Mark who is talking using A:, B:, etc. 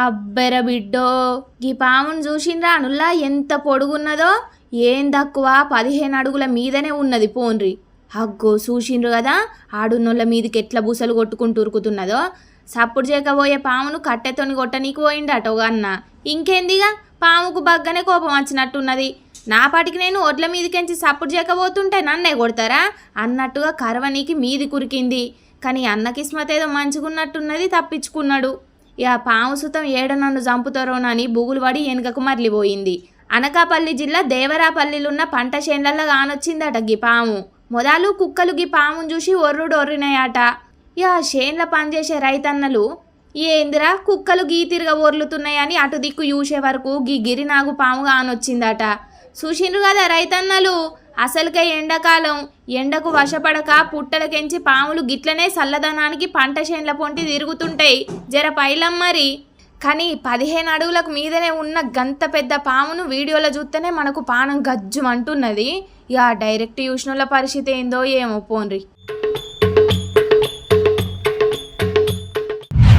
A: అబ్బెర బిడ్డో గీ పామును చూసిండ్రా అనుల్లా ఎంత పొడుగున్నదో. ఏం తక్కువ 15 అడుగుల మీదనే ఉన్నది పోన్రి. అగ్గో చూసిండ్రు కదా ఆడున్నోళ్ళ మీదకి ఎట్లా బుసలు కొట్టుకుంటూ ఉరుకుతున్నదో. సప్పుడు చేయకపోయే పామును కట్టెతోని కొట్టనీకి పోయిండట ఒక అన్న. ఇంకేందిగా పాముకు బగ్గనే కోపం వచ్చినట్టున్నది. నా పాటికి నేను ఒడ్ల మీదకెంచి సప్పుడు చేయకపోతుంటే నన్నే కొడతారా అన్నట్టుగా కరవనీకి మీది కురికింది. కానీ అన్న కిస్మత్ ఏదో మంచుకున్నట్టున్నది, తప్పించుకున్నాడు. ఇక పాము సుతం ఏడ నన్ను చంపుతారోనని బుగులు పడి వెనుకకు మరలిపోయింది. అనకాపల్లి జిల్లా దేవరాపల్లిలున్న పంట చేన్లల్లో కానొచ్చిందట గీ పాము. మొదలు కుక్కలు గీ పామును చూసి ఒర్రినాయట. ఇక చేన్ల పనిచేసే రైతన్నలు ఏందిరా కుక్కలు గీ తిరగ ఒర్లుతున్నాయని అటు దిక్కు చూసే వరకు గీ గిరినాగు పాము కానొచ్చిందట. చూసిండ్రు కదా రైతన్నలు, అసలుకే ఎండాకాలం, ఎండకు వశపడక పుట్టలకెంచి పాములు గిట్లనే చల్లదనానికి పంట చేన్ల పొంటి తిరుగుతుంటాయి. జర పైలం మరి. కానీ 15 అడుగులకు మీదనే ఉన్న గంత పెద్ద పామును వీడియోలో చూస్తేనే మనకు పానం గజ్జుమంటున్నది. ఇక డైరెక్ట్ చూసినోళ్ళ పరిస్థితి ఏందో ఏమో పోన్రి.